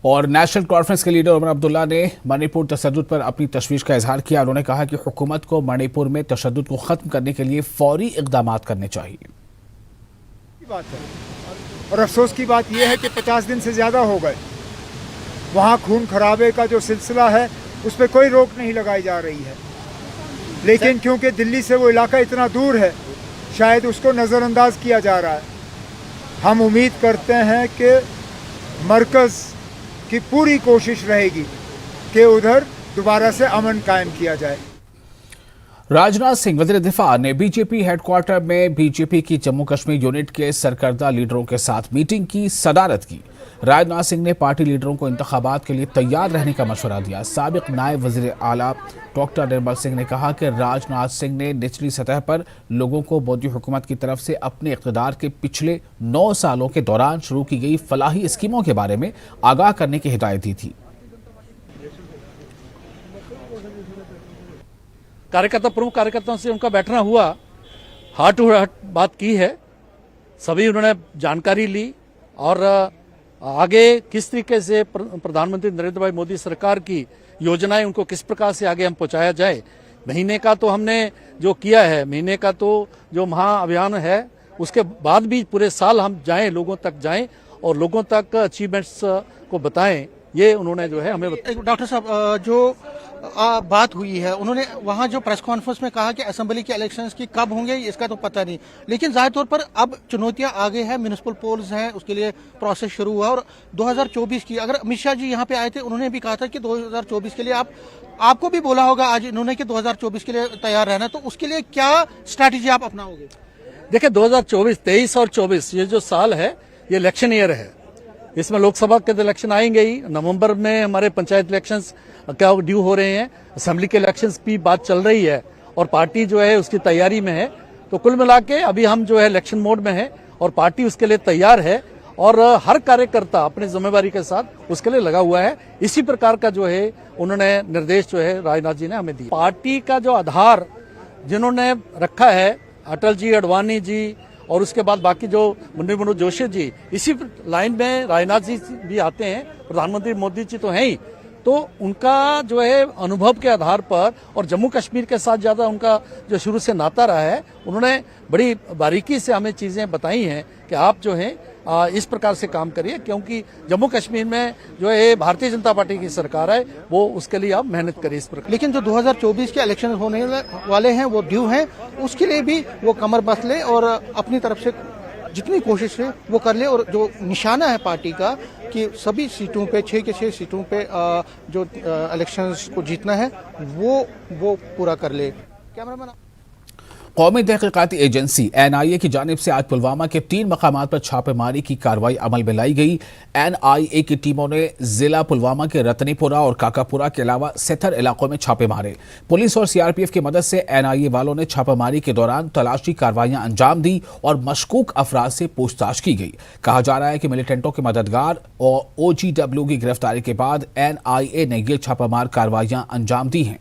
और national conference के leader Omar Abdullah ने मणिपुर तशद्दुद पर अपनी तशवीश का इजहार किया। उन्होंने कहा कि हुकूमत को मणिपुर में तशद्दुद को खत्म करने के लिए फौरी इकदाम करने चाहिए। और अफसोस की बात यह है कि 50 दिन से ज़्यादा हो गए, वहाँ खून खराबे का जो सिलसिला है उस पर कोई रोक नहीं लगाई जा रही है। लेकिन क्योंकि दिल्ली से वो इलाका इतना दूर है, शायद उसको नज़रअंदाज किया जा रहा है। हम उम्मीद करते हैं कि मरकज़ की पूरी कोशिश रहेगी कि उधर दोबारा से अमन कायम किया जाए। राजनाथ सिंह वज़ीर दिफा ने बीजेपी हेडक्वार्टर में बीजेपी की जम्मू कश्मीर यूनिट के सरकर्दा लीडरों के साथ मीटिंग की सदारत की। राजनाथ सिंह ने पार्टी लीडरों को इंतखाबात के लिए तैयार रहने का मशवरा दिया। साबिक नायब वज़ीर आला डॉक्टर निर्मल सिंह ने कहा कि राजनाथ सिंह ने निचली सतह पर लोगों को मोदी हुकूमत की तरफ से अपने इक़्तिदार के पिछले 9 सालों के दौरान शुरू की गई फलाही स्कीमों के बारे में आगाह करने की हिदायत दी थी। प्रमुख कार्यकर्ताओं से उनका बैठना हुआ, हार्ट टू हार्ट बात की है, सभी उन्होंने जानकारी ली और आगे किस तरीके से प्रधानमंत्री नरेंद्र भाई मोदी सरकार की योजनाएं उनको किस प्रकार से आगे हम पहुंचाया जाए। महीने का तो हमने जो किया है, महीने का तो जो महाअभियान है, उसके बाद भी पूरे साल हम जाएं, लोगों तक जाएं और लोगों तक अचीवमेंट्स को बताएं। ये उन्होंने जो है हमें डॉक्टर साहब जो बात हुई है, उन्होंने वहाँ जो प्रेस कॉन्फ्रेंस में कहा कि असेंबली के इलेक्शंस की कब होंगे इसका तो पता नहीं, लेकिन जाहिर तौर पर अब चुनौतियां आगे हैं, म्युनिसिपल पोल्स हैं, उसके लिए प्रोसेस शुरू हुआ और 2024 की, अगर अमित शाह जी यहाँ पे आए थे, उन्होंने भी कहा था कि 2024 के लिए आपको भी बोला होगा आज इन्होंने कि 2024 के लिए तैयार रहना, तो उसके लिए क्या स्ट्रैटेजी आप अपनाओगे? देखिए 2024, 23 और 24 ये जो साल है ये इलेक्शन ईयर है। इसमें लोकसभा के इलेक्शन आएंगे ही, नवंबर में हमारे पंचायत इलेक्शंस क्या ड्यू हो रहे हैं, असेंबली के इलेक्शंस की बात चल रही है और पार्टी जो है उसकी तैयारी में है। तो कुल मिला के अभी हम जो है इलेक्शन मोड में है और पार्टी उसके लिए तैयार है और हर कार्यकर्ता अपनी जिम्मेवारी के साथ उसके लिए लगा हुआ है। इसी प्रकार का जो है उन्होंने निर्देश जो है राजनाथ जी ने हमें दिया। पार्टी का जो आधार जिन्होंने रखा है, अटल जी, अडवाणी जी और उसके बाद बाकी जो मुरली मनोहर जोशी जी, इसी लाइन में राजनाथ जी भी आते हैं, प्रधानमंत्री मोदी जी तो हैं ही। तो उनका जो है अनुभव के आधार पर और जम्मू कश्मीर के साथ ज्यादा उनका जो शुरू से नाता रहा है, उन्होंने बड़ी बारीकी से हमें चीजें बताई हैं कि आप जो है इस प्रकार से काम करिए, क्योंकि जम्मू कश्मीर में जो है भारतीय जनता पार्टी की सरकार है, वो उसके लिए आप मेहनत करिए इस प्रकार। लेकिन जो 2024 के इलेक्शन होने वाले हैं वो ड्यू हैं, उसके लिए भी वो कमर बस ले और अपनी तरफ से जितनी कोशिश है वो कर ले और जो निशाना है पार्टी का कि सभी सीटों पे 6 के 6 सीटों पे जो इलेक्शंस को जीतना है वो पूरा कर ले। कैमरामैन कौमी तहकीकाती एजेंसी NIA की जानिब से आज पुलवामा के 3 मकामात पर छापेमारी की कार्रवाई अमल में लाई गई। NIA की टीमों ने जिला पुलवामा के रतनीपुरा और काकापुरा के अलावा सेथर इलाकों में छापे मारे। पुलिस और CRPF की मदद से NIA वालों ने छापेमारी के दौरान तलाशी कार्रवाइयां अंजाम दी और मशकूक अफराद से पूछताछ की गई। कहा जा रहा है कि मिलिटेंटों के मददगार और OGW की गिरफ्तारी के बाद NIA ने ये छापामार कार्रवाइयां अंजाम दी हैं।